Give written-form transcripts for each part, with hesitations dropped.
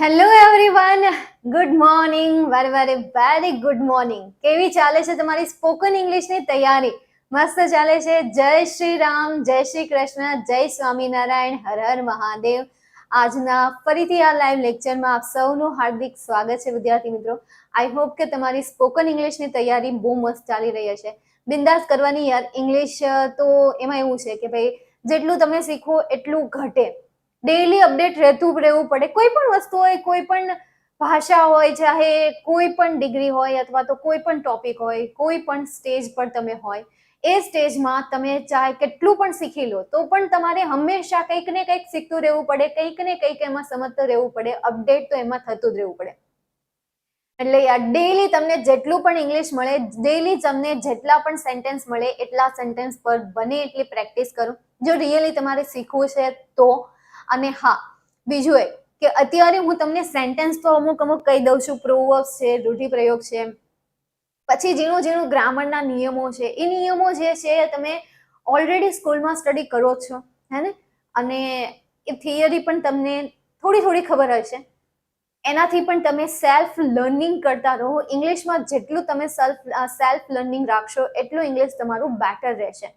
Hello everyone, good morning. Very good morning. કેવી ચાલે છે તમારી સ્પોકન ઇંગ્લિશની તૈયારી? મસ્ત ચાલે છે. જય શ્રી રામ, જય શ્રી કૃષ્ણ, જય સ્વામિનારાયણ, હર હર મહાદેવ. આજના ફરીથી આ લાઈવ લેક્ચરમાં આપ સૌનું હાર્દિક સ્વાગત છે વિદ્યાર્થી મિત્રો. આઈ હોપ કે તમારી સ્પોકન ઇંગ્લિશની તૈયારી બહુ મસ્ત ચાલી રહી છે. બિંદાસ કરવાની યાર. ઇંગ્લિશ તો એમાં એવું છે કે ભાઈ જેટલું તમે શીખો એટલું ઘટે. ડેઈલી અપડેટ રહેવું પડે. કોઈ પણ વસ્તુ હોય, કોઈ પણ ભાષા હોય, ચાહે કોઈ પણ ડિગ્રી હોય અથવા તો કોઈ પણ ટોપિક હોય, કોઈ પણ સ્ટેજ પર તમે હોય, એ સ્ટેજમાં તમે ચાહે કેટલું પણ શીખી લો તો પણ તમારે હંમેશા કંઈક ને કંઈક શીખતું રહેવું પડે, કંઈક ને કંઈક એમાં સમજતું રહેવું પડે, અપડેટ તો એમાં થતું જ રહેવું પડે. એટલે યાર ડેઈલી તમને જેટલું પણ ઇંગ્લિશ મળે, ડેઈલી તમને જેટલા પણ સેન્ટેન્સ મળે એટલા સેન્ટેન્સ પર બને એટલી પ્રેક્ટિસ કરો જો રિયલી તમારે શીખવું છે તો. અને હા, બીજું એ કે અત્યારે હું તમને સેન્ટેન્સ તો અમુક કહી દઉં છું. પ્રોવર્બ્સ છે, રૂઢિપ્રયોગ છે, પછી ઝીણું ગ્રામરના નિયમો છે. એ નિયમો જે છે તમે ઓલરેડી સ્કૂલમાં સ્ટડી કરો છો, હે ને? અને એ થિયરી પણ તમને થોડી ખબર હશે. એનાથી પણ તમે સેલ્ફ લર્નિંગ કરતા રહો. ઇંગ્લિશમાં જેટલું તમે સેલ્ફ લર્નિંગ રાખશો એટલું ઇંગ્લિશ તમારું બેટર રહેશે.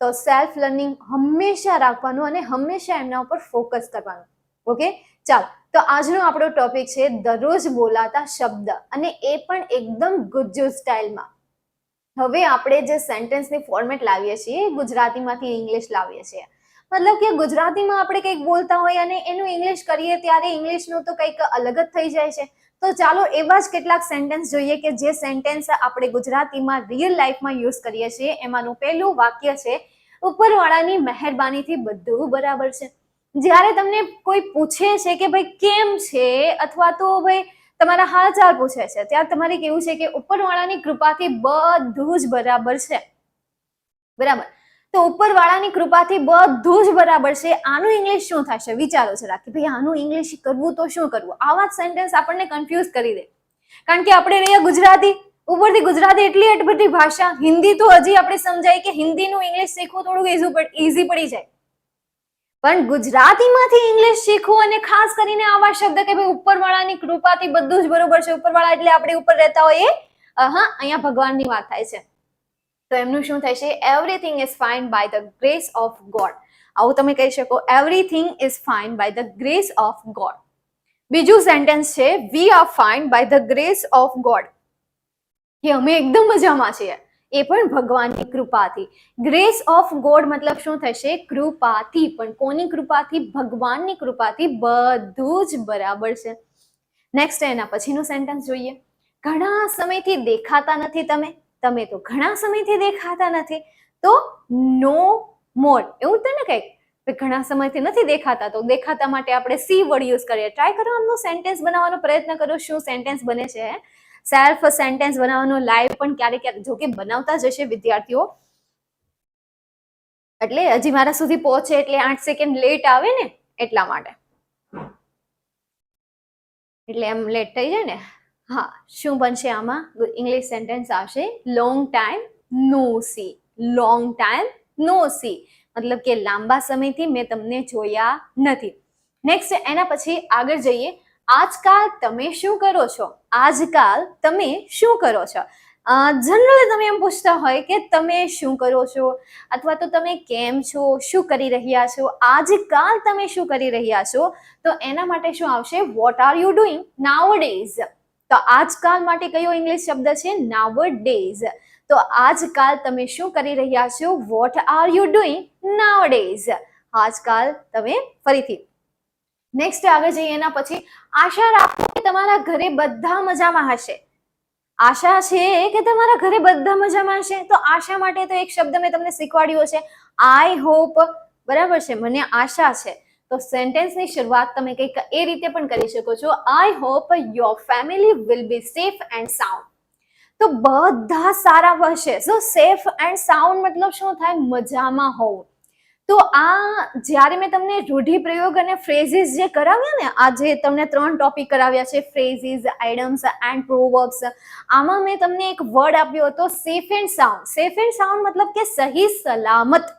તો સેલ્ફ લર્નિંગ હંમેશા રાખવાનું અને હંમેશા એમના ઉપર ફોકસ કરવાનું. ઓકે, ચાલો. તો આજનો આપણો ટોપિક છે દરરોજ બોલાતા શબ્દ, અને એ પણ એકદમ ગુજ્જુ સ્ટાઇલમાં. હવે આપણે જે સેન્ટેન્સની ફોર્મેટ લાવીએ છીએ ગુજરાતીમાંથી ઇંગ્લિશ લાવીએ છીએ. મતલબ કે ગુજરાતીમાં આપણે કંઈક બોલતા હોય અને એનું ઇંગ્લિશ કરીએ ત્યારે ઇંગ્લિશનું તો કંઈક અલગ જ થઈ જાય છે. તો ચાલો એવા જ કેટલાક સેન્ટેન્સ જોઈએ કે જે સેન્ટેન્સ આપણે ગુજરાતીમાં રિયલ લાઈફમાં યુઝ કરીએ છીએ. એમાંનું પહેલું વાક્ય છે, ઉપરવાળાની મહેરબાનીથી બધું બરાબર છે. જ્યારે તમને કોઈ પૂછે છે કે ભાઈ કેમ છે, અથવા તો ભાઈ તમારા હાલચાલ પૂછે છે, ત્યારે તમારે કેવું છે કે ઉપરવાળાની કૃપાથી બધું જ બરાબર છે. બરાબર. તો ઉપરવાળાની કૃપાથી બધું જ બરાબર છે. આનું ઇંગ્લિશ શું થશે વિચારો જરા કે ભાઈ આનું ઇંગ્લિશ કરવું તો શું કરવું? આવા જ સેન્ટેન્સ આપણને કન્ફ્યુઝ કરી દે. કારણ કે આપણે રહ્યા ગુજરાતી, ઉપરથી ગુજરાતી એટલી અટપટી ભાષા. હિન્દી તો હજી આપણે સમજાય કે હિન્દીનું ઇંગ્લિશ શીખવું થોડુંક ઈઝી પડી જાય, પણ ગુજરાતીમાંથી ઇંગ્લિશ શીખવું અને ખાસ કરીને આવા શબ્દ કે ભાઈ ઉપરવાળાની કૃપાથી બધું જ બરોબર છે. ઉપરવાળા એટલે આપણે ઉપર રહેતા હોય એ, અહીંયા ભગવાનની વાત થાય છે. તો એમનું શું થાય છે? Everything is fine by the grace of God. આવું તમે કહી શકો, everything is fine by the grace of God. બીજું સેન્ટેન્સ છે, we are fine by the grace of God, કે અમે એકદમ મજામાં છીએ, એ પણ ભગવાનની કૃપાથી. ગ્રેસ ઓફ ગોડ મતલબ શું થશે? કૃપાથી. પણ કોની કૃપાથી? ભગવાનની કૃપાથી બધું જ બરાબર છે. નેક્સ્ટ એના પછીનું સેન્ટેન્સ જોઈએ. ઘણા સમયથી દેખાતા નથી તમે. તમે તો ઘણા સમયથી દેખાતા નથી, તો નો મોર. એવું તો ને કંઈક ઘણા સમયથી નથી દેખાતા, તો દેખાતા માટે આપણે સી વર્ડ યુઝ કરીએ. ટ્રાય કરો આમનું સેન્ટેન્સ બનાવવાનો પ્રયત્ન કરો, શું સેન્ટેન્સ બને છે. સેલ્ફ સેન્ટેન્સ બનાવવાનો લાઈવ પણ ક્યારેક જો કે બનાવતા જ હશે વિદ્યાર્થીઓ, એટલે હજી મારા સુધી પહોંચે એટલે 8 સેકન્ડ લેટ આવે ને એટલા માટે, એટલે એમ લેટ થઈ જાય ને. હા, શું બનશે આમાં? ઇંગ્લિશ સેન્ટેન્સ આવશે, લોંગ ટાઈમ નો સી. લોંગ ટાઈમ નો સી મતલબ કે લાંબા સમયથી મેં તમને જોયા નથી. નેક્સ્ટ એના પછી આગળ જઈએ. આજકાલ તમે શું કરો છો? આજકાલ તમે શું કરો છો? જનરલી તમે એમ પૂછતા હોય કે તમે શું કરો છો, અથવા તો તમે કેમ છો, શું કરી રહ્યા છો. આજકાલ તમે શું કરી રહ્યા છો, તો એના માટે શું આવશે? What are you doing nowadays. તો આજકાલ માટે કયો ઇંગ્લિશ શબ્દ છે? નાઉઅડેઝ. તો આજકાલ તમે શું કરી રહ્યા છો? What are you doing nowadays. આજકાલ તમે. ફરીથી નેક્સ્ટ આગળ જઈએ એના પછી, આશા રાખો કે તમારા ઘરે બધા મજામાં હશે. આશા છે કે તમારા ઘરે બધા મજામાં હશે. તો આશા માટે તો એક શબ્દ મેં તમને શીખવાડ્યો છે, આઈ હોપ. બરાબર છે, મને આશા છે. તો સેન્ટેન્સની શરૂઆત તમે કંઈક એ રીતે પણ કરી શકો છો, આઈ hope your family will be safe and sound. તો બધા સારા હશે. સો સેફ એન્ડ સાઉન્ડ મતલબ શું થાય? મજામાં હોવું. તો આ જ્યારે મેં તમને રૂઢિપ્રયોગ અને ફ્રેઝિસ જે કરાવ્યા ને, આજે તમને 3 ટોપિક કરાવ્યા છે, ફ્રેઝિસ, આઇડમ્સ એન્ડ પ્રોવર્બ્સ. આમાં મેં તમને એક વર્ડ આપ્યો હતો, safe and sound. Safe and sound મતલબ કે સહી સલામત.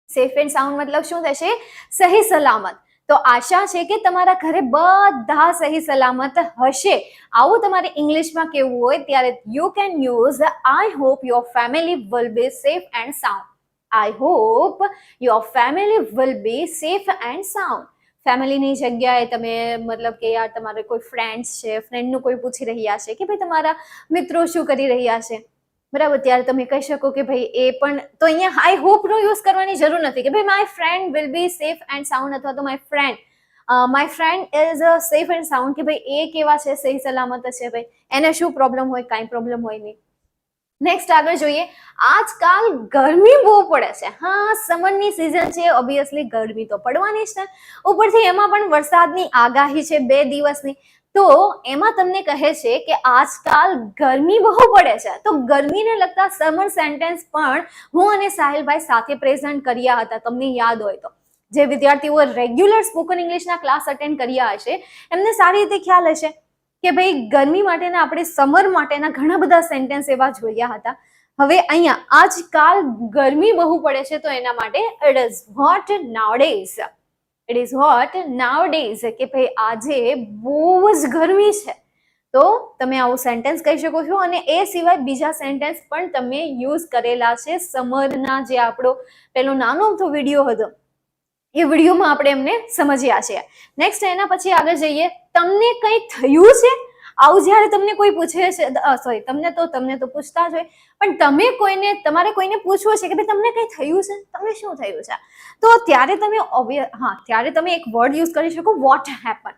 સેફ એન્ડ સાઉન્ડ મતલબ શું થશે? સહી સલામત. તો આશા છે કે તમારા ઘરે બધા સહી સલામત હશે. આવું તમારે ઇંગ્લિશમાં કેવું હોય ત્યારે you can use I hope your family will be safe and sound. I hope your family will be safe and sound. ફેમિલીની જગ્યાએ તમે મતલબ કે યાર તમારે કોઈ ફ્રેન્ડ્સ છે, ફ્રેન્ડનું કોઈ પૂછી રહ્યા છે કે ભાઈ તમારા મિત્રો શું કરી રહ્યા છે, બરાબર, ત્યારે તમે કહી શકો કે ભાઈ એ પણ, તો અહીંયા આઈ હોપ નો યુઝ કરવાની જરૂર નથી કે ભાઈ my friend will be safe and sound અથવા તો my friend is safe and sound, કે ભાઈ એ કેવા છે, સહી સલામત છે, ભાઈ એને શું પ્રોબ્લેમ હોય, કાંઈ પ્રોબ્લેમ હોય નહીં. નેક્સ્ટ આગળ જોઈએ. આજકાલ ગરમી બહુ પડે છે. હા, સમરની સિઝન છે, ઓબ્વિયસલી ગરમી તો પડવાની જ છે. ઉપરથી એમાં પણ વરસાદની આગાહી છે 2 દિવસની. તો એમાં તમને કહે છે કે આજકાલ ગરમી બહુ પડે છે. તો ગરમીને લગતા સમર સેન્ટેન્સ પણ હું અને સાહિલભાઈ સાથે પ્રેઝન્ટ કર્યા હતા, તમને યાદ હોય તો. જે વિદ્યાર્થીઓ રેગ્યુલર સ્પોકન ઇંગ્લિશના ક્લાસ અટેન્ડ કર્યા હશે એમને સારી રીતે ખ્યાલ હશે કે ભાઈ ગરમી માટેના આપણે સમર માટેના ઘણા બધા સેન્ટેન્સ એવા જોયા હતા. હવે અહીંયા આજકાલ ગરમી બહુ પડે છે તો એના માટે it is hot nowadays. It is hot nowadays, કે ભાઈ આજે બહુ જ ગરમી છે. તો તમે આવું સેન્ટેન્સ કહી શકો છો. અને એ સિવાય બીજા સેન્ટેન્સ પણ તમે યુઝ કરેલા છે સમરના, જે આપણો પેલો નાનો તો વિડીયો હતો એ વિડીયોમાં આપણે એમને સમજ્યા છે. નેક્સ્ટ એના પછી આગળ જઈએ. તમને કંઈ થયું છે? આવું જ્યારે તમને કોઈ પૂછે છે, સોરી તમને તો પૂછતા જ હોય, પણ તમારે કોઈને પૂછવું છે કે ભાઈ તમને કંઈ થયું છે, તમને શું થયું છે, તો ત્યારે તમે એક વર્ડ યુઝ કરી શકો, વોટ હેપન.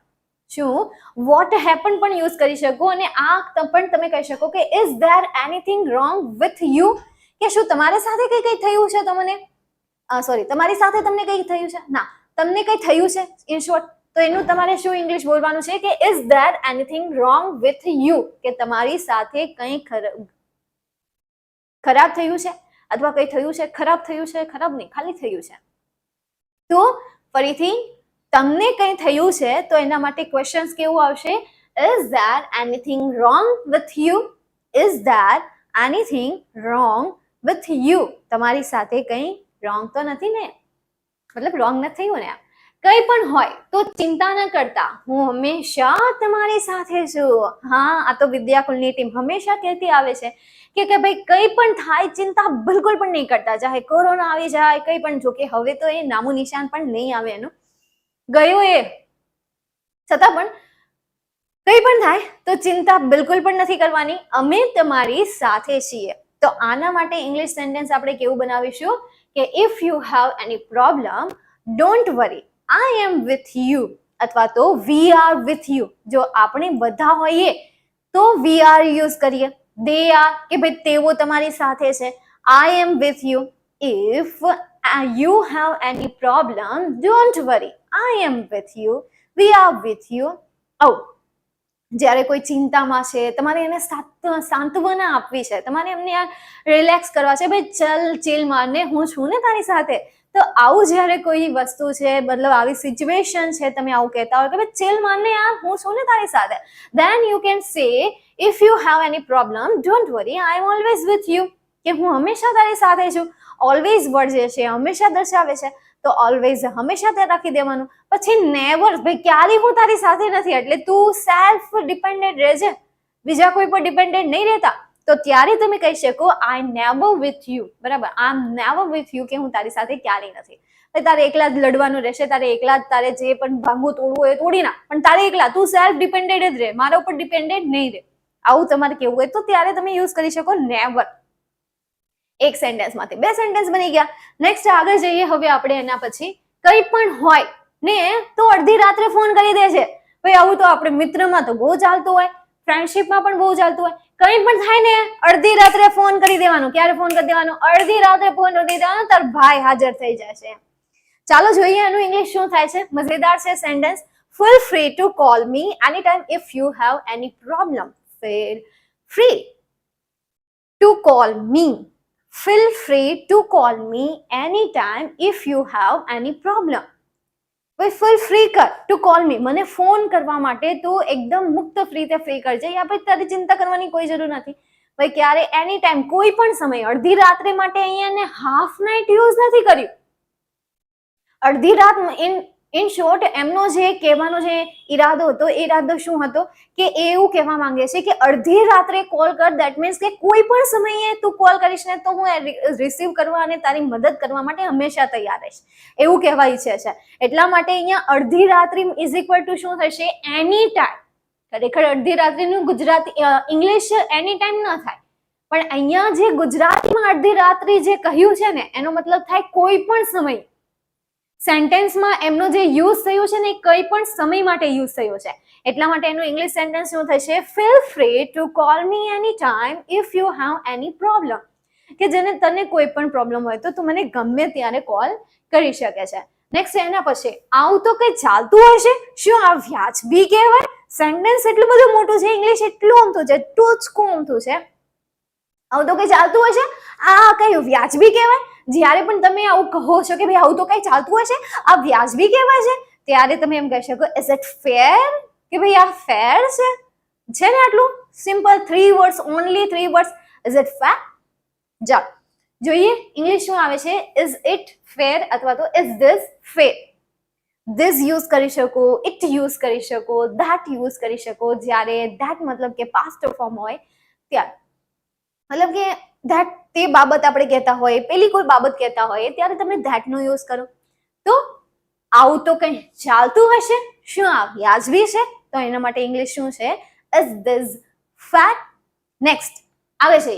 શું? વોટ હેપન પણ યુઝ કરી શકો. અને આ પણ તમે કહી શકો કે is there anything wrong with you, કે શું તમારી સાથે કંઈ થયું છે, તમારી સાથે તમને કંઈ થયું છે, ના તમને કંઈ થયું છે ઇન શોર્ટ. તો એનું તમારે શું ઇંગ્લિશ બોલવાનું છે કે is there anything wrong with you, કે તમારી સાથે કંઈ ખરાબ થયું છે અથવા કંઈ થયું છે, ખરાબ થયું છે, ખરાબ નહીં ખાલી થયું છે. તો ફરીથી તમને કંઈ થયું છે તો એના માટે ક્વેશ્ચન્સ કેવું આવશે? Is there anything wrong with you, is there anything wrong with you. તમારી સાથે કંઈ રોંગ તો નથી ને, મતલબ રોંગ નથી થયું ને. કંઈ પણ હોય તો ચિંતા ન કરતા, હું હંમેશા તમારી સાથે છું. હા, આ તો વિદ્યાકુલની ટીમ હંમેશા કહેતી આવે છે કે ભાઈ કંઈ પણ થાય ચિંતા બિલકુલ પણ નહીં કરતા, ચાહે કોરોના આવી જાય, કંઈ પણ. જો કે હવે તો એ નામું નિશાન પણ નહીં આવે એનું, ગયો એ, છતાં પણ કંઈ પણ થાય તો ચિંતા બિલકુલ પણ નથી કરવાની, અમે તમારી સાથે છીએ. તો આના માટે ઇંગ્લિશ સેન્ટેન્સ આપણે કેવું બનાવીશું કે if you have any problem don't worry, I am with you, અથવા તો વી આર વિથ યુ. જો આપણે બધા હોઈએ તો વી આર યુઝ કરીએ, દે આર કે ભાઈ તેઓ તમારી સાથે છે, I am with you. If you have any problem don't worry, I am with you, we are with you. જ્યારે કોઈ ચિંતામાં છે, તમારે એને સાંત્વના આપવી છે, તમારે એમને રિલેક્સ કરવા છે, ભાઈ ચલ ચીલ મારને, હું છું ને તારી સાથે. તો આવું જ્યારે કોઈ વસ્તુ છે, મતલબ આવી સિચ્યુએશન છે, તમે આવું કહેતા હોય કે ભાઈ ચીલ મારને યાર, હું છું ને તારી સાથે, then you can say if you have any problem don't worry, I am always with you, કે હું હંમેશા તારી સાથે છું. ઓલવેઝ વર્ડ જે છે હંમેશા દર્શાવે છે, તો ઓલવેઝ હંમેશા તે રાખી દેવાનું. પછી નેવર, ભાઈ ક્યારેય હું તારી સાથે નથી, એટલે તું સેલ્ફ ડિપેન્ડન્ટ રહેજે, બીજા કોઈ પર ડિપેન્ડન્ટ નહીં રહેતા. તો ત્યારે તમે કહી શકો આઈ નેવર વિથ યુ, બરાબર, આઈ એમ નેવર વિથ યુ, કે હું તારી સાથે ક્યારેય નથી. તારે એકલા જ લડવાનું રહેશે, તારે એકલા જ તારે જે પણ ભાંગવું તોડવું હોય તોડી ના, પણ તારે એકલા, તું સેલ્ફ ડિપેન્ડન્ટ જ રહે, મારા ઉપર ડિપેન્ડન્ટ નહીં રહે. આવું તમારે કેવું હોય તો ત્યારે તમે યુઝ કરી શકો નેવર. એક સેન્ટેન્સમાંથી 2 સેન્ટેન્સ બની ગયા. નેક્સ્ટ આગળ જઈએ. હવે આપણે એના પછી કંઈ પણ હોય ને તો અડધી રાત્રે ફોન કરી દે છે, ભાઈ આવું તો આપણે મિત્રમાં તો બહુ ચાલતું હોય, ફ્રેન્ડશીપમાં પણ બહુ ચાલતું હોય. કંઈ પણ થાય ને અડધી રાત્રે ફોન કરી દેવાનો. ક્યારે ફોન કરી દેવાનો? અડધી રાત્રે ફોન કરી દેવાનો, તાર ભાઈ હાજર થઈ જશે. ચાલો જોઈએ એનું ઇંગ્લિશ શું થાય છે. મજેદાર છે sentence. Feel free to call me any time if you have any problem. Feel free to call me. Feel free to call me anytime if you have any problem. ભાઈ ફીલ ફ્રી કર to call મી, મને phone કરવા માટે તું એકદમ મુક્ત રીતે free કરજે. યા ભાઈ તારી ચિંતા કરવાની કોઈ જરૂર નથી. ભાઈ ક્યારે, એની ટાઈમ, કોઈ પણ સમય. અડધી રાત્રે માટે અહીંયા હાફ નાઇટ યુઝ નથી કર્યું. અડધી રાત ઇન ઇન શોર્ટ એમનો જે કહેવાનો જે ઈરાદો હતો એ ઈરાદો શું હતો કે એ એવું કહેવા માંગે છે કે અડધી રાત્રે કોલ કર, દેટ મીન્સ કે કોઈ પણ સમયે તું કોલ કરીશ ને તો હું રિસીવ કરવા અને તારી મદદ કરવા માટે હંમેશા તૈયાર રહીશ, એવું કહેવા ઈચ્છે છે. એટલા માટે અહીંયા અડધી રાત્રિ ઇઝ ઇક્વલ ટુ શું થશે? એની ટાઈમ. ખરેખર અડધી રાત્રિનું ગુજરાતી ઇંગ્લિશ એની ટાઈમ ન થાય, પણ અહીંયા જે ગુજરાતીમાં અડધી રાત્રિ જે કહ્યું છે ને એનો મતલબ થાય કોઈ પણ સમય. સેન્ટેન્સમાં એમનો જે યુઝ થયો છે ને એ કઈ પણ સમય માટે યુઝ થયો છે. એટલા માટે એનું ઇંગ્લિશ સેન્ટેન્સ શું થશે? Feel free to call me any time if you have any problem. કે જેને તને કોઈ પણ પ્રોબ્લેમ હોય તો તું મને ગમે ત્યારે કોલ કરી શકે છે. નેક્સ્ટ એના પછી આવું તો કઈ ચાલતું હશે, શું આ વ્યાજબી કહેવાય? સેન્ટેન્સ એટલું બધું મોટું છે, ઇંગ્લિશ એટલું અમથું છે, ટૂચકું અમથું છે. આવું તો કઈ ચાલતું હશે, આ કઈ વ્યાજબી કહેવાય? જ્યારે પણ તમે આવું કહો છો કે ભાઈ આવું તો કઈ ચાલતું હશે, આ વ્યાજબી કહેવાય છે, ત્યારે તમે એમ કહી શકો ઇઝ ઇટ ફેર? કે ભાઈ આ ફેર છે ને? આટલું simple 3 words, only 3 words. Is it fair? ચાલો જોઈએ ઇંગ્લિશમાં આવે છે ઇઝ ઇટ ફેર અથવા તો is this fair. This use કરી શકો, ઇટ યુઝ કરી શકો, ધેટ યુઝ કરી શકો. જ્યારે ધેટ મતલબ કે પાસ્ટ ફોર્મ હોય ત્યારે, મતલબ કે ધેટ તે બાબત આપણે કહેતા હોય, પેલી કોઈ બાબત કહેતા હોય ત્યારે તમે ધેટ નો યુઝ કરો. તો આવું તો કઈ ચાલતું હશે, શું આ વ્યાજબી છે? તો એના માટે ઇંગ્લિશ શું છે? Is this fair? નેક્સ્ટ આવે છે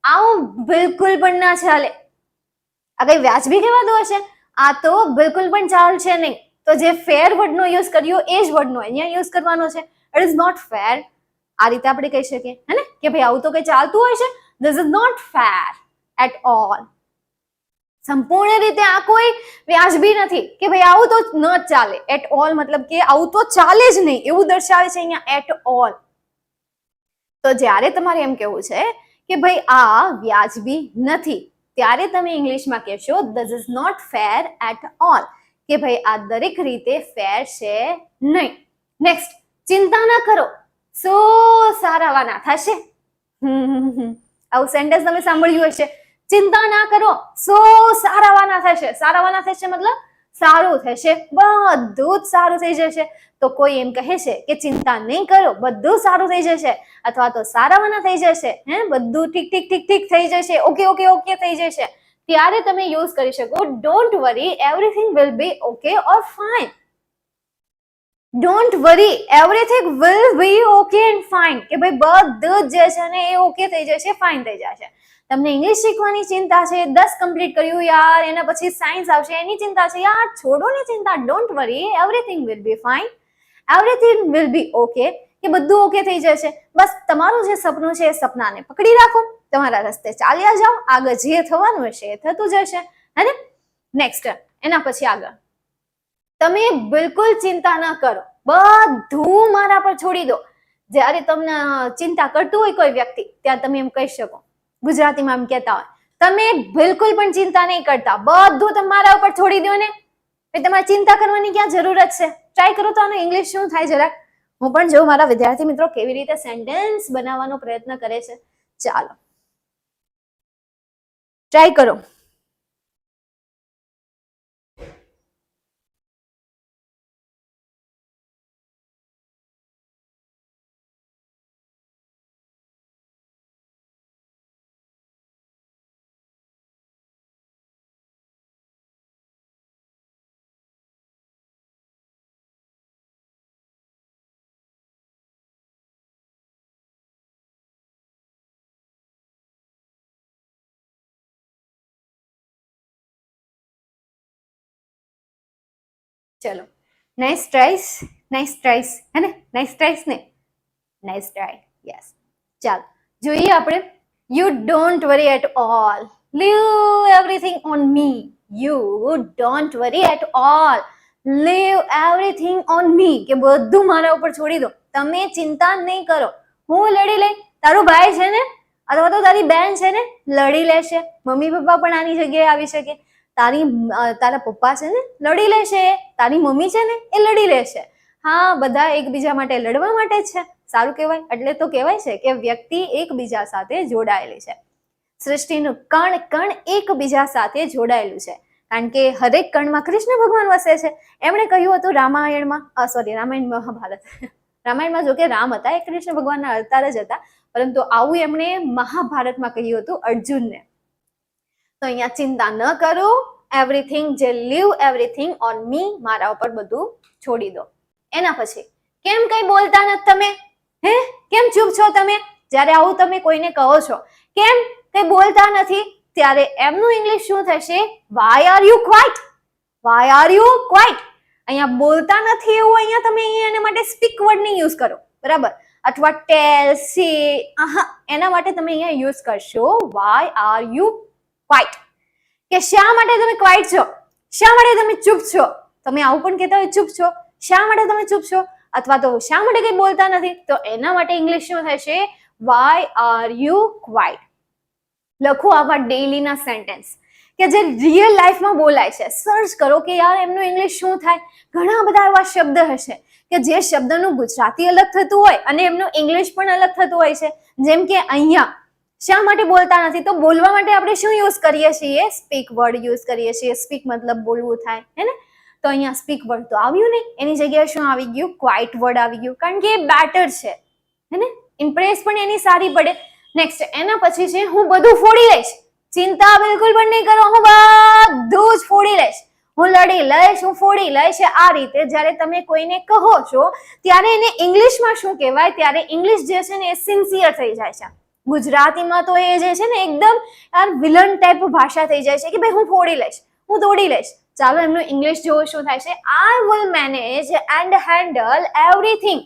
આવું બિલકુલ પણ ના ચાલે. આ કઈ વ્યાજબી કહેવાતું હશે? આ તો બિલકુલ પણ ચાલશે નહીં. તો જે ફેર વર્ડનો યુઝ કર્યો એ જ વર્ડનો અહીંયા યુઝ કરવાનો છે. It is not fair. આ રીતે આપણે કહી શકીએ હે ને કે ભાઈ આવું તો કઈ ચાલતું હોય છે. This is not fair at all. સંપૂર્ણ રીતે આ કોઈ વ્યાજબી નથી કે ભાઈ આવું તો ન ચાલે. એટ ઓલ મતલબ કે આવું તો ચાલે જ નહીં એવું દર્શાવે છે અહીંયા એટ ઓલ. તો જ્યારે તમારે એમ કહેવું છે કે ભાઈ આ વ્યાજબી નથી ત્યારે તમે ઇંગ્લિશમાં કહેશો this is not fair at all. કે ભાઈ આ દરેક રીતે ફેર છે નહીં. નેક્સ્ટ ચિંતા ના કરો, સો સારાવાના થશે. આવું સેન્ટેન્સ તમે સાંભળ્યું હશે. ચિંતા ના કરો, સો સારાવાના થશે. સારાવાના થશે મતલબ સારું થશે, બધું જ સારું થઈ જશે. તો કોઈ એમ કહે છે કે ચિંતા નહીં કરો, બધું સારું થઈ જશે, અથવા તો સારાવાના થઈ જશે, હે બધું ઠીક ઠીક ઠીક ઠીક થઈ જશે, ઓકે ઓકે ઓકે થઈ જશે, ત્યારે તમે યુઝ કરી શકો don't worry everything will be okay or fine. Don't worry everything will be okay and fine. કે ભાઈ બધું જ જે છે ને એ ઓકે થઈ જશે, ફાઇન થઈ જશે. તમને ઇંગ્લિશ શીખવાની ચિંતા છે, 10 કમ્પ્લીટ કર્યું યાર, એના પછી સાયન્સ આવશે એની ચિંતા છે, યાર છોડો ને ચિંતા. Don't worry everything will be fine, everything will be okay. કે બધું ઓકે થઈ જશે. બસ તમારું જે સપનું છે એ સપનાને પકડી રાખો, તમારા રસ્તે ચાલ્યા જાઓ, આગળ જે થવાનું હશે એ થતું જશે, હે ને? નેક્સ્ટ એના પછી આગળ તમે બિલકુલ ચિંતા ન કરો, બધું મારા પર છોડી દો. જ્યારે તમને ચિંતા કરતું હોય કોઈ વ્યક્તિ ત્યારે તમે એમ કહી શકો, ગુજરાતીમાં એમ કહેતા હોય તમે બિલકુલ પણ ચિંતા નહીં કરતા, બધું તમારા ઉપર છોડી દો ને, તમારે ચિંતા કરવાની ક્યાં જરૂરત છે? ટ્રાય કરો તો આનું ઇંગ્લિશ શું થાય જરાક. હું પણ જોઉં મારા વિદ્યાર્થી મિત્રો કેવી રીતે સેન્ટેન્સ બનાવવાનો પ્રયત્ન કરે છે. ચાલો ટ્રાય કરો. ચલો નાઇસ ટ્રાઈસ, નાઇસ ટ્રાઈસ, હે ને? નાઇસ ટ્રાઈસ ને નાઇસ ટ્રાય, યસ. ચાલો જોઈએ આપણે. You don't worry at all, leave everything on me. You don't worry at all, leave everything on me. કે બધું મારા ઉપર છોડી દો, તમે ચિંતા નહીં કરો, હું લડી લઈ. તારો ભાઈ છે ને અથવા તો તારી બેન છે ને લડી લેશે, મમ્મી પપ્પા પણ આની જગ્યાએ આવી શકે, તારા પપ્પા છે ને લડી લેશે, તારી મમ્મી છે ને એ લડી લેશે. હા, બધા એકબીજા માટે લડવા માટે જ છે. સારું કહેવાય. એટલે તો કહેવાય છે કે વ્યક્તિ એકબીજા સાથે જોડાયેલી છે, સૃષ્ટિનું કણ કણ એકબીજા સાથે જોડાયેલું છે. કારણ કે હરેક કણમાં કૃષ્ણ ભગવાન વસે છે. એમણે કહ્યું હતું રામાયણમાં, રામાયણ મહાભારત, રામાયણમાં જો કે રામ હતા એ કૃષ્ણ ભગવાનના અવતાર જ હતા, પરંતુ આવું એમણે મહાભારતમાં કહ્યું હતું અર્જુનને. તો અહીંયા ચિંતા ન કરો, એવરીથિંગ જે લીવ એવરીથિંગ ઓન મી, મારા ઉપર બધું છોડી દો. એના પછી કેમ કઈ બોલતા નથી તમે? કેમ ચૂપ છો તમે? જ્યારે આવું તમે કોઈને કહો છો કેમ કઈ બોલતા નથી, ત્યારે એમનું ઇંગ્લિશ શું થશે? Why are you quiet? Why are you quiet? અહીંયા બોલતા નથી એવું અહીંયા તમે એના માટે સ્પીક વર્ડ ની યુઝ કરો, બરાબર? અથવા ટેલ, સી, એના માટે તમે અહીંયા યુઝ કરશો વાય આર યુ ક્વાઇટ, કે શા માટે તમે ક્વાઇટ છો, શા માટે તમે ચૂપ છો. તમે આવું પણ કહેતા હોય ચૂપ છો, શા માટે તમે ચૂપ છો, અથવા તો શા માટે કઈ બોલતા નથી, તો એના માટે ઇંગ્લિશ શું થશે? Why are you quiet. લખો આવા ડેઈલીના સેન્ટેન્સ કે જે રિયલ લાઈફમાં બોલાય છે. સર્ચ કરો કે યાર એમનું ઇંગ્લિશ શું થાય. ઘણા બધા એવા શબ્દ હશે કે જે શબ્દનું ગુજરાતી અલગ થતું હોય અને એમનું ઇંગ્લિશ પણ અલગ થતું હોય છે. જેમ કે અહીંયા શા માટે બોલતા નથી, તો બોલવા માટે આપણે શું યુઝ કરીએ છીએ? સ્પીક વર્ડ યુઝ કરીએ છીએ. સ્પીક મતલબ બોલવું થાય, હે ને? તો અહીંયા સ્પીક વર્ડ તો આવ્યું નહીં, એની જગ્યાએ શું આવી ગયું? ક્વાઇટ વર્ડ આવી ગયું, કારણ કે એ બેટર છે, હે ને? ઇમ્પ્રેસ પણ એની સારી પડે. નેક્સ્ટ એના પછી છે હું બધું ફોડી લઈશ. ચિંતા બિલકુલ પણ નહીં કરો, હું બધું જ ફોડી લઈશ, હું લડી લઈશ, હું ફોડી લઈશ. આ રીતે જ્યારે તમે કોઈને કહો છો ત્યારે એને ઇંગ્લિશમાં શું કહેવાય? ત્યારે ઇંગ્લિશ જે છે ને એ સિન્સિયર થઈ જાય છે. ગુજરાતીમાં તો એ જે છે ને એકદમ વિલન ટાઈપ ભાષા થઈ જાય છે કે ભાઈ હું ફોડી લઈશ, હું તોડી લઈશ. ચાલો એમનું ઇંગ્લિશ જોવો શું થાય છે. I will manage and handle everything.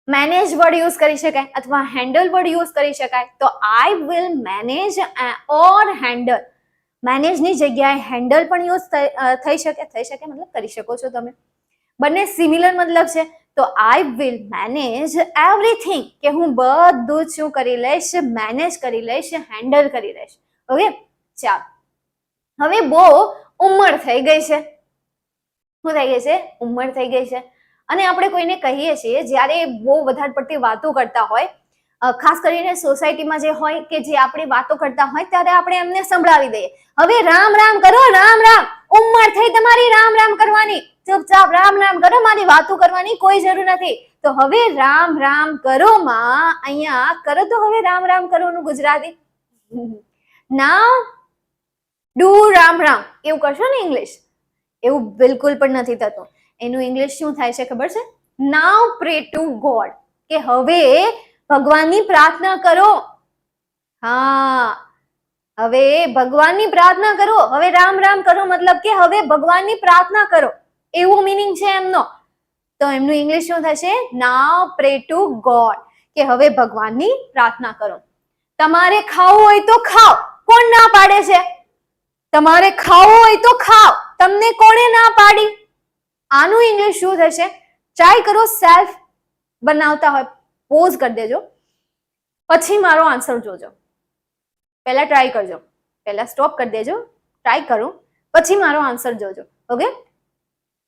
Manage word use કરી શકાય અથવા હેન્ડલ વર્ડ યુઝ કરી શકાય. તો I will manage or handle. મેનેજની જગ્યાએ હેન્ડલ પણ યુઝ થઈ શકે મતલબ કરી શકો છો તમે. બંને સિમિલર મતલબ છે. તો આઈ વિલ મેનેજ એવરીથિંગ, કે હું બધું જ શું કરી લઈશ? મેનેજ કરી લઈશ, હેન્ડલ કરી લઈશ. ઓકે, ચાલો હવે બહુ ઉંમર થઈ ગઈ છે. શું થઈ ગઈ છે? ઉંમર થઈ ગઈ છે. અને આપણે કોઈને કહીએ છીએ જ્યારે બહુ વધારે પડતી વાતો કરતા હોય, ખાસ કરીને સોસાયટીમાં જે હોય કે જે આપણે વાતો કરતા હોય ત્યારે આપણે એમને સંભળાવી દઈએ, હવે રામ રામ કરો, રામ રામ, ઉંમર થઈ તમારી રામ રામ કરવાની, ચૂપચાપ રામ રામ કરો, મારી વાતો કરવાની કોઈ જરૂર નથી. તો હવે રામ રામ કરો માં અહીંયા કરો, તો હવે રામ રામ કરો નું ગુજરાતી નાવ ડુ રામ રામ એવું કરશો ને ઇંગ્લિશ. એવું બિલકુલ પણ નથી થતું. એનું ઇંગ્લિશ શું થાય છે ખબર છે? નાવ પ્રે ટુ ગોડ, કે હવે ભગવાનની પ્રાર્થના કરો. હવે ભગવાનની પ્રાર્થના કરો. હવે રામ રામ કરો મતલબ કે હવે ભગવાનની પ્રાર્થના કરો, એવું મિનિંગ છે એમનો. તો એમનું ઇંગ્લિશ શું થશે? નાવ પ્રે ટુ ગોડ, કે હવે ભગવાનની પ્રાર્થના કરો. તમારે ખાવું હોય તો ખાઓ, કોણ ના પાડે છે? તમારે ખાવું હોય તો ખાઓ, તમને કોણે ના પાડી? આનું ઇંગ્લિશ શું થશે? ટ્રાય કરો, સેલ્ફ બનાવતા હોય પોઝ કરી દેજો, પછી મારો આન્સર જોજો. પહેલા ટ્રાય કરજો, પહેલા સ્ટોપ કરી દેજો, ટ્રાય કરો, પછી મારો આન્સર જોજો. ઓકે,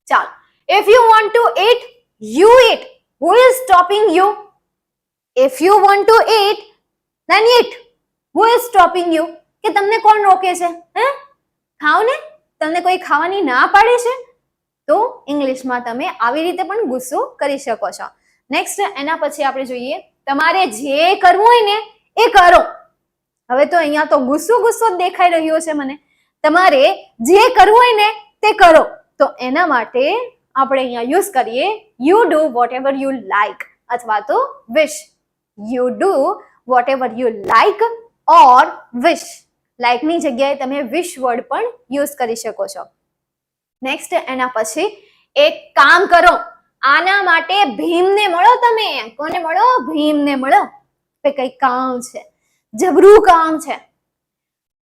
ચાલો. If you want to eat, you eat. Who is stopping you? If you want to eat, then eat. Who is stopping you? કે તમને કોણ રોકે છે? ખાઓ ને, તમને કોઈ ખાવાની ના પાડે છે? તો ઇંગ્લિશમાં તમે આવી રીતે પણ ગુસ્સો કરી શકો છો. નેક્સ્ટ એના પછી આપણે જોઈએ, તમારે જે કરવું હોય ને એ કરો. હવે તો અહીંયા તો ગુસ્સો જ દેખાઈ રહ્યો છે મને. તમારે જે કરવું હોય ને તે કરો. તો એના માટે આપણે અહીંયા યુઝ કરીએ you do whatever you like અથવા તો wish. You do whatever you like or wish. લાઈકની જગ્યાએ તમે વિશ વર્ડ પણ યુઝ કરી શકો છો. નેક્સ્ટ એના પછી એક કામ કરો. આના માટે ભીમને મળો. તમે કોને મળો? ભીમને મળો. કઈ કામ છે, જબરું કામ છે,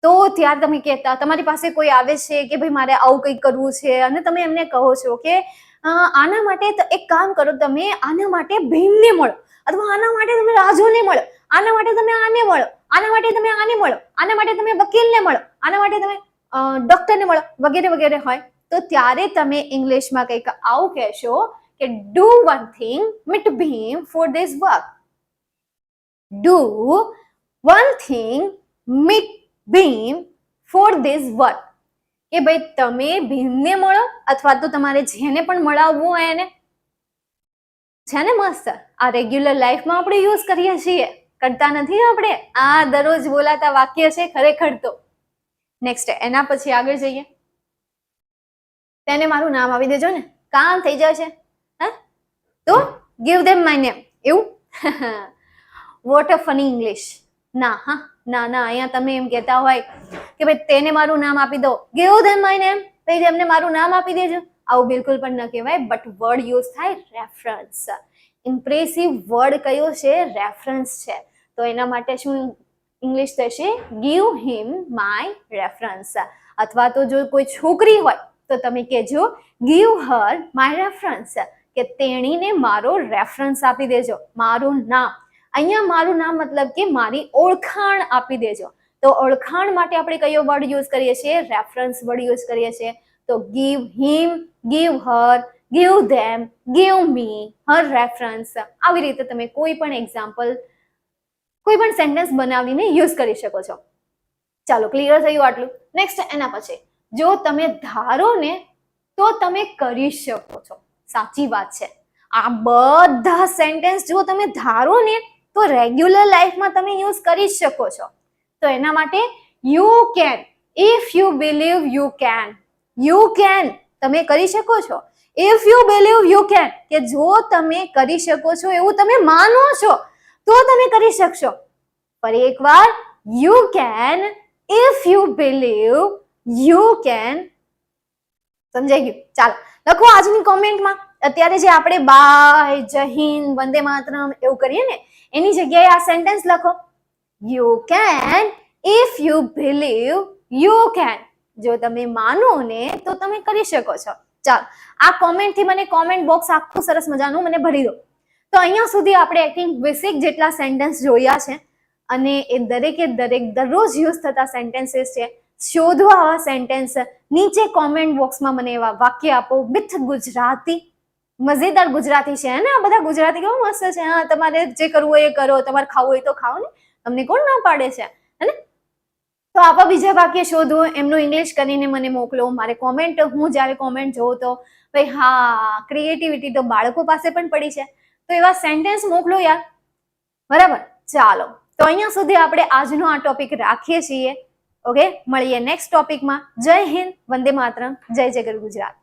તો ત્યારે તમે કહેતા, તમારી પાસે કોઈ આવે છે કે ભાઈ મારે આવું કંઈક કરવું છે અને તમે એમને કહો છો કે આના માટે એક કામ કરો, તમે આના માટે ભીમને મળો, અથવા આના માટે તમે રાજુને મળો, આના માટે તમે આને મળો, આના માટે તમે આને મળો, આના માટે તમે વકીલને મળો, આના માટે તમે ડોક્ટરને મળો, વગેરે વગેરે હોય. તો ત્યારે તમે ઇંગ્લિશમાં કંઈક આવું કહેશો કે do one thing meet Bhim for this work. Do one thing meet Bhim for this work. કે ભાઈ તમે ભીમને મળો અથવા તો તમારે જેને પણ મળાવવું હોય એને. છે ને મસ્ત? આ રેગ્યુલર લાઈફમાં આપણે યુઝ કરીએ છીએ, કરતા નથી આપણે. આ દરરોજ બોલાતા વાક્ય છે ખરેખર તો. નેક્સ્ટ એના પછી આગળ જઈએ. તેને મારું નામ આપી દેજો ને, કામ થઈ જશે. હા, તો ગીવ ધેમ માય નેમ. એવું વોટ અ ફની ઇંગ્લિશ. ના હા, ના ના, અહીંયા તમે એમ કહેતા હોય કે ભાઈ તેને મારું નામ આપી દો, ગીવ ધેમ માય નેમ, ભાઈ એમને મારું નામ આપી દેજો. આવું બિલકુલ પણ ન કહેવાય. બટ વર્ડ યુઝ થાય રેફરન્સ. ઇમ્પ્રેસિવ વર્ડ કયો છે? રેફરન્સ છે. તો એના માટે શું ઇંગ્લિશ થશે? Give him my reference. અથવા તો જો કોઈ છોકરી હોય તો તમે કહેજો ગીવ હર માય રેફરન્સ, કે તેણીને મારો રેફરન્સ આપી દેજો, મારું નામ. અહીંયા મારું નામ મતલબ કે મારી ઓળખાણ આપી દેજો. તો ઓળખાણ માટે આપણે કયો વર્ડ યુઝ કરીએ છીએ? રેફરન્સ વર્ડ યુઝ કરીએ છીએ. તો give him, give her, give them, give me her reference. આવી રીતે તમે કોઈ પણ એક્ઝામ્પલ, કોઈ પણ સેન્ટેન્સ બનાવીને યુઝ કરી શકો છો. ચાલો, ક્લિયર થયું આટલું? નેક્સ્ટ એના પછી, જો તમે ધારો ને તો તમે કરી શકો છો. સાચી વાત છે. આ બધા સેન્ટેન્સ જો તમે ધારો ને તો રેગ્યુલર લાઈફમાં તમે યુઝ કરી શકો છો. તો એના માટે you can, if you believe you can. You can, તમે કરી શકો છો. If you believe you can, કે જો તમે કરી શકો છો એવું તમે માનો છો તો તમે કરી શકશો. ફરી એકવાર, you can, if you believe you can. સમજાઈ ગયું? ચાલો, લખો આજની કોમેન્ટમાં. અત્યારે જે આપણે બાય, જય હિન્દ, વંદે માતરમ એવું કરીએ ને, એની જગ્યાએ આ સેન્ટેન્સ લખો. You can if you believe you can. જો તમે માનો ને તો તમે કરી શકો છો. ચાલો, આ કોમેન્ટથી મને કોમેન્ટ બોક્સ આખું સરસ મજાનું મને ભરી દો. તો અહીંયા સુધી આપણે આઈ થિંક 20 જેટલા સેન્ટેન્સ જોયા છે અને એ દરેકે દરેક દરરોજ યુઝ થતા સેન્ટેન્સીસ છે. શોધો આવા સેન્ટેન્સ. નીચે કોમેન્ટ બોક્સમાં મને એવા વાક્ય આપો વિથ ગુજરાતી. મજેદાર ગુજરાતી છે ને આ બધા. ગુજરાતી કેવું મસ્ત છે. હા, તમારે જે કરવું હોય એ કરો, તમારે ખાવું હોય તો ખાઓ ને, તમને કોણ ના પાડે છે, હે? તો આવા બીજા વાક્ય શોધો, એમનું ઇંગ્લિશ કરીને મને મોકલો. મારે કોમેન્ટ, હું જ્યારે કોમેન્ટ જોઉં તો ભાઈ હા, ક્રિએટિવિટી તો બાળકો પાસે પણ પડી છે, તો એવા સેન્ટેન્સ મોકલો યાર. બરાબર? ચાલો, તો અહીંયા સુધી આપણે આજનો આ ટોપિક રાખીએ છીએ. ઓકે, મળીએ નેક્સ્ટ ટોપિકમાં. જય હિન્દ, વંદે માતરમ, જય જય ગરુ ગુજરાત.